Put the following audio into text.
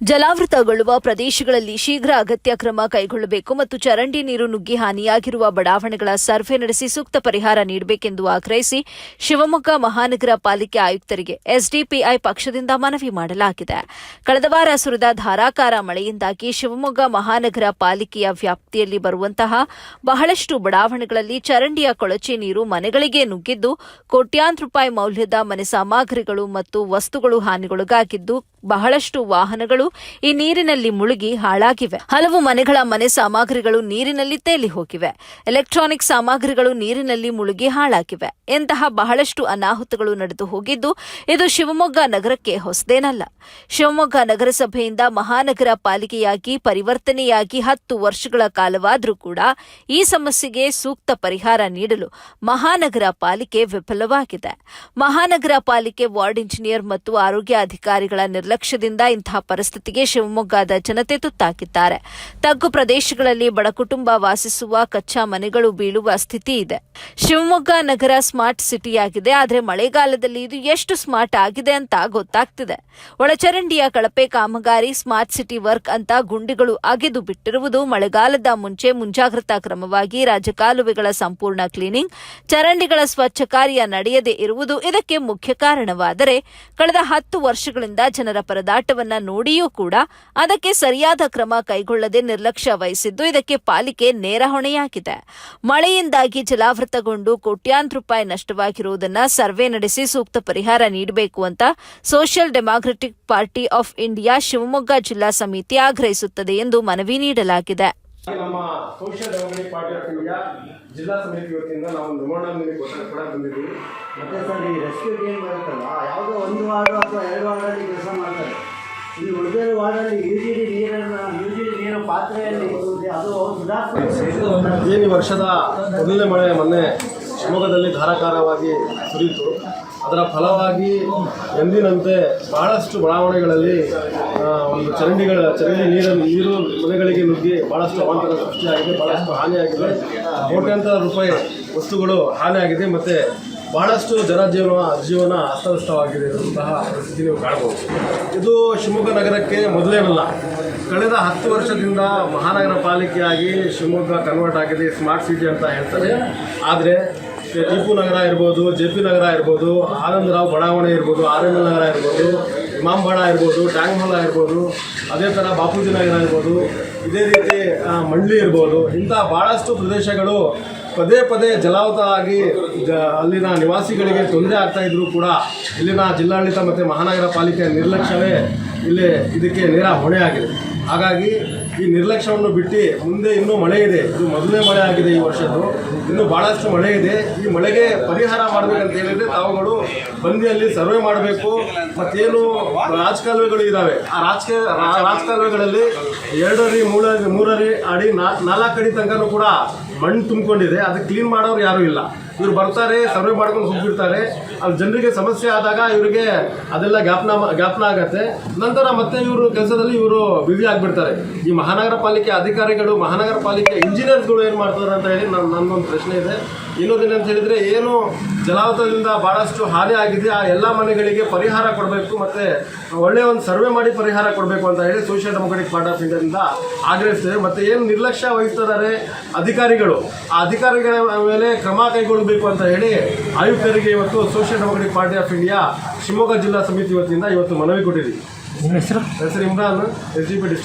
ಜಲಾವೃತಗೊಳ್ಳುವ ಪ್ರದೇಶಗಳಲ್ಲಿ ಶೀಘ್ರ ಅಗತ್ಯ ಕ್ರಮ ಕೈಗೊಳ್ಳಬೇಕು ಮತ್ತು ಚರಂಡಿ ನೀರು ನುಗ್ಗಿ ಹಾನಿಯಾಗಿರುವ ಬಡಾವಣೆಗಳ ಸರ್ವೆ ನಡೆಸಿ ಸೂಕ್ತ ಪರಿಹಾರ ನೀಡಬೇಕೆಂದು ಆಗ್ರಹಿಸಿ ಶಿವಮೊಗ್ಗ ಮಹಾನಗರ ಪಾಲಿಕೆ ಆಯುಕ್ತರಿಗೆ ಎಸ್ಡಿಪಿಐ ಪಕ್ಷದಿಂದ ಮನವಿ ಮಾಡಲಾಗಿದೆ. ಕಳೆದ ವಾರ ಸುರಿದ ಧಾರಾಕಾರ ಮಳೆಯಿಂದಾಗಿ ಶಿವಮೊಗ್ಗ ಮಹಾನಗರ ಪಾಲಿಕೆಯ ವ್ಯಾಪ್ತಿಯಲ್ಲಿ ಬರುವಂತಹ ಬಹಳಷ್ಟು ಬಡಾವಣೆಗಳಲ್ಲಿ ಚರಂಡಿಯ ಕೊಳಚೆ ನೀರು ಮನೆಗಳಿಗೆ ನುಗ್ಗಿದ್ದು ಕೋಟ್ಯಾಂತರ ರೂಪಾಯಿ ಮೌಲ್ಯದ ಮನೆ ಸಾಮಗ್ರಿಗಳು ಮತ್ತು ವಸ್ತುಗಳು ಹಾನಿಗೊಳಗಾಗಿದ್ದು ಬಹಳಷ್ಟು ವಾಹನಗಳು ಈ ನೀರಿನಲ್ಲಿ ಮುಳುಗಿ ಹಾಳಾಗಿವೆ. ಹಲವು ಮನೆಗಳ ಮನೆ ಸಾಮಗ್ರಿಗಳು ನೀರಿನಲ್ಲಿ ತೇಲಿ ಹೋಗಿವೆ. ಎಲೆಕ್ಟ್ರಾನಿಕ್ ಸಾಮಗ್ರಿಗಳು ನೀರಿನಲ್ಲಿ ಮುಳುಗಿ ಹಾಳಾಗಿವೆ. ಇಂತಹ ಬಹಳಷ್ಟು ಅನಾಹುತಗಳು ನಡೆದು ಹೋಗಿದ್ದು ಇದು ಶಿವಮೊಗ್ಗ ನಗರಕ್ಕೆ ಹೊಸದೇನಲ್ಲ. ಶಿವಮೊಗ್ಗ ನಗರಸಭೆಯಿಂದ ಮಹಾನಗರ ಪಾಲಿಕೆಯಾಗಿ ಪರಿವರ್ತನೆಯಾಗಿ 10 ವರ್ಷಗಳ ಕಾಲವಾದರೂ ಕೂಡ ಈ ಸಮಸ್ಯೆಗೆ ಸೂಕ್ತ ಪರಿಹಾರ ನೀಡಲು ಮಹಾನಗರ ಪಾಲಿಕೆ ವಿಫಲವಾಗಿದೆ. ಮಹಾನಗರ ಪಾಲಿಕೆ ವಾರ್ಡ್ ಇಂಜಿನಿಯರ್ ಮತ್ತು ಆರೋಗ್ಯ ಅಧಿಕಾರಿಗಳ ನಿರ್ಲಕ್ಷ್ಯದಿಂದ ಇಂತಹ ಪರಿಸ್ಥಿತಿಗೆ ಶಿವಮೊಗ್ಗದ ಜನತೆ ತುತ್ತಾಗಿದ್ದಾರೆ. ತಗ್ಗು ಪ್ರದೇಶಗಳಲ್ಲಿ ಬಡ ಕುಟುಂಬ ವಾಸಿಸುವ ಕಚ್ಚಾ ಮನೆಗಳು ಬೀಳುವ ಸ್ಥಿತಿ ಇದೆ. ಶಿವಮೊಗ್ಗ ನಗರ ಸ್ಮಾರ್ಟ್ ಸಿಟಿಯಾಗಿದೆ. ಆದರೆ ಮಳೆಗಾಲದಲ್ಲಿ ಇದು ಎಷ್ಟು ಸ್ಮಾರ್ಟ್ ಆಗಿದೆ ಅಂತ ಗೊತ್ತಾಗ್ತಿದೆ. ಒಳಚರಂಡಿಯ ಕಳಪೆ ಕಾಮಗಾರಿ, ಸ್ಮಾರ್ಟ್ ಸಿಟಿ ವರ್ಕ್ ಅಂತ ಗುಂಡಿಗಳು ಅಗೆದು ಬಿಟ್ಟಿರುವುದು, ಮಳೆಗಾಲದ ಮುಂಚೆ ಮುಂಜಾಗ್ರತಾ ಕ್ರಮವಾಗಿ ರಾಜಕಾಲುವೆಗಳ ಸಂಪೂರ್ಣ ಕ್ಲೀನಿಂಗ್, ಚರಂಡಿಗಳ ಸ್ವಚ್ಛ ಕಾರ್ಯ ನಡೆಯದೇ ಇರುವುದು ಇದಕ್ಕೆ ಮುಖ್ಯ ಕಾರಣವಾದರೆ, ಕಳೆದ 10 ವರ್ಷಗಳಿಂದ ಜನರ ಪರದಾಟವನ್ನ ನೋಡಿಯೂ ಕೂಡ ಅದಕ್ಕೆ ಸರಿಯಾದ ಕ್ರಮ ಕೈಗೊಳ್ಳದೆ ನಿರ್ಲಕ್ಷ್ಯ ವಹಿಸಿದ್ದು ಇದಕ್ಕೆ ಪಾಲಿಕೆ ನೇರ ಹೊಣೆಯಾಗಿದೆ. ಮಳೆಯಿಂದಾಗಿ ಜಲಾವೃತಗೊಂಡು ಕೋಟ್ಯಾಂತರ ರೂಪಾಯಿ ನಷ್ಟವಾಗಿರುವುದನ್ನು ಸರ್ವೆ ನಡೆಸಿ ಸೂಕ್ತ ಪರಿಹಾರ ನೀಡಬೇಕು ಅಂತ social democratic party of India Shivamogga ಜಿಲ್ಲಾ ಸಮಿತಿ ಆಗ್ರಹಿಸುತ್ತದೆ ಎಂದು ಮನವಿ ನೀಡಲಾಗಿದೆ. ನಮ್ಮ social democratic party of India ಜಿಲ್ಲಾ ಸಮಿತಿ ವತಿಯಿಂದ ನಾವು ಮೆಮೊರಾಂಡಮ್ ಕೂಡ ಬಂದಿದ್ದೀವಿ. ಮತ್ತೆ ಸರ್, ಈ ರೆಸ್ಕ್ಯೂ ಟೀಮ್ ಬರುತ್ತಲ್ಲ, ಯಾವುದೋ ಒಂದು ವಾರ್ಡು ಅಥವಾ 2 ವಾರ್ಡಲ್ಲಿ ಕೆಲಸ ಮಾಡ್ತಾರೆ. ಈ ಉಳಿದ ವಾರ್ಡಲ್ಲಿ ಯುಜಿಡಿ ನೀರು ಪಾತ್ರೆಯಲ್ಲಿ ಅದು ಸುಧಾರಿಸಬೇಕು. ಏನು ವರ್ಷದ ಮೊದಲನೇ ಮಳೆ ಮೊನ್ನೆ ಶಿವಮೊಗ್ಗದಲ್ಲಿ ಧಾರಾಕಾರವಾಗಿ ಸುರಿಯಿತು. ಅದರ ಫಲವಾಗಿ ಎಂದಿನಂತೆ ಬಹಳಷ್ಟು ಬಡಾವಣೆಗಳಲ್ಲಿ ಒಂದು ಚರಂಡಿ ನೀರು ಮನೆಗಳಿಗೆ ನುಗ್ಗಿ ಭಾಳಷ್ಟು ಅವಾಂತರ ಸೃಷ್ಟಿಯಾಗಿದೆ, ಭಾಳಷ್ಟು ಹಾನಿಯಾಗಿದೆ. ಕೋಟ್ಯಾಂತರ ರೂಪಾಯಿ ವಸ್ತುಗಳು ಹಾನಿಯಾಗಿದೆ ಮತ್ತು ಬಹಳಷ್ಟು ಜನಜೀವನ ಅಸ್ತವ್ಯಸ್ತವಾಗಿದೆ ಇರುವಂತಹ ಪರಿಸ್ಥಿತಿ ನೀವು ಕಾಣಬಹುದು. ಇದು ಶಿವಮೊಗ್ಗ ನಗರಕ್ಕೆ ಮೊದಲೇನಲ್ಲ. ಕಳೆದ 10 ವರ್ಷದಿಂದ ಮಹಾನಗರ ಪಾಲಿಕೆಯಾಗಿ ಶಿವಮೊಗ್ಗ ಕನ್ವರ್ಟ್ ಆಗಿದೆ, ಸ್ಮಾರ್ಟ್ ಸಿಟಿ ಅಂತ ಹೇಳ್ತಾರೆ. ಆದರೆ ಟಿಪ್ಪು ನಗರ ಇರ್ಬೋದು, JP ನಗರ ಇರ್ಬೋದು, ಆನಂದರಾವ್ ಬಡಾವಣೆ ಇರ್ಬೋದು, RML ನಗರ ಇರ್ಬೋದು, ಇಮಾಂಬಾಡ ಇರ್ಬೋದು, ಟ್ಯಾಂಕ್ ಹೊಲ ಇರ್ಬೋದು, ಅದೇ ಥರ ಬಾಪೂಜಿ ನಗರ ಇರ್ಬೋದು, ಇದೇ ರೀತಿ ಮಂಡ್ಲಿ ಇರ್ಬೋದು, ಇಂಥ ಭಾಳಷ್ಟು ಪ್ರದೇಶಗಳು ಪದೇ ಪದೇ ಜಲಾವೃತ ಆಗಿ ಅಲ್ಲಿನ ನಿವಾಸಿಗಳಿಗೆ ತೊಂದರೆ ಆಗ್ತಾಯಿದ್ರು ಕೂಡ ಇಲ್ಲಿನ ಜಿಲ್ಲಾಡಳಿತ ಮತ್ತು ಮಹಾನಗರ ಪಾಲಿಕೆಯ ನಿರ್ಲಕ್ಷ್ಯವೇ ಇದಕ್ಕೆ ನೇರ ಹೊಣೆಯಾಗಿದೆ. ಹಾಗಾಗಿ ಈ ನಿರ್ಲಕ್ಷ್ಯವನ್ನು ಬಿಟ್ಟು ಮುಂದೆ ಇನ್ನೂ ಮಳೆ ಇದೆ. ಇದು ಮೊದಲನೇ ಮಳೆ ಆಗಿದೆ ಈ ವರ್ಷದ್ದು. ಇನ್ನೂ ಭಾಳಷ್ಟು ಮಳೆ ಇದೆ. ಈ ಮಳೆಗೆ ಪರಿಹಾರ ಮಾಡಬೇಕಂತ ಹೇಳಿದರೆ ತಾವುಗಳು ಬಂದಿಯಲ್ಲಿ ಸರ್ವೆ ಮಾಡಬೇಕು. ಮತ್ತೇನು ರಾಜಕಾಲುವೆಗಳು ಇದ್ದಾವೆ, ಆ ರಾಜಕಾಲುವೆಗಳಲ್ಲಿ 2 ಅಡಿ 3 ಅಡಿ 4 ಅಡಿ ತನಕನೂ ಕೂಡ ಮಣ್ಣು ತುಂಬಿಕೊಂಡಿದೆ. ಅದಕ್ಕೆ ಕ್ಲೀನ್ ಮಾಡೋರು ಯಾರೂ ಇಲ್ಲ. ಇವರು ಬರ್ತಾರೆ, ಸರ್ವೆ ಮಾಡ್ಕೊಂಡು ಹೋಗ್ಬಿಡ್ತಾರೆ. ಅಲ್ಲಿ ಜನರಿಗೆ ಸಮಸ್ಯೆ ಆದಾಗ ಇವರಿಗೆ ಅದೆಲ್ಲ ಜ್ಞಾಪನ ಆಗತ್ತೆ. ನಂತರ ಮತ್ತೆ ಇವರು ಕೆಲಸದಲ್ಲಿ ಬ್ಯುಸಿ ಆಗಿಬಿಡ್ತಾರೆ. ಈ ಮಹಾನಗರ ಪಾಲಿಕೆ ಅಧಿಕಾರಿಗಳು, ಮಹಾನಗರ ಪಾಲಿಕೆ ಇಂಜಿನಿಯರ್ಸ್ಗಳು ಏನು ಮಾಡ್ತಾರೆ ಅಂತ ಹೇಳಿ ನನ್ನೊಂದು ಪ್ರಶ್ನೆ ಇದೆ. ಇನ್ನೊಂದೇನಂತ ಹೇಳಿದರೆ, ಏನು ಜಲಾವೃತದಿಂದ ಭಾಳಷ್ಟು ಹಾನಿ ಆಗಿದೆ, ಆ ಎಲ್ಲ ಮನೆಗಳಿಗೆ ಪರಿಹಾರ ಕೊಡಬೇಕು ಮತ್ತು ಒಳ್ಳೆಯ ಒಂದು ಸರ್ವೆ ಮಾಡಿ ಪರಿಹಾರ ಕೊಡಬೇಕು ಅಂತ ಹೇಳಿ ಸೋಷಿಯಲ್ ಡೆಮಾಕ್ರೆಟಿಕ್ ಪಾರ್ಟಿ ಆಫ್ ಇಂಡಿಯಾದಿಂದ ಆಗ್ರಹಿಸ್ತೇವೆ. ಮತ್ತು ಏನು ನಿರ್ಲಕ್ಷ್ಯ ವಹಿಸ್ತಿದ್ದಾರೆ ಅಧಿಕಾರಿಗಳು, ಆ ಅಧಿಕಾರಿಗಳ ಮೇಲೆ ಕ್ರಮ ಕೈಗೊಳ್ಳಬೇಕು ಅಂತ ಹೇಳಿ ಆಯುಕ್ತರಿಗೆ ಇವತ್ತು social democratic party of India Shivamogga ಜಿಲ್ಲಾ ಸಮಿತಿ ವತಿಯಿಂದ ಇವತ್ತು ಮನವಿ ಕೊಟ್ಟಿದ್ದೀವಿ. ಹೆಸರು ಇಮ್ರಾನ್, SDP ಡಿಸ್ಟ್ರಿಕ್ಟ್.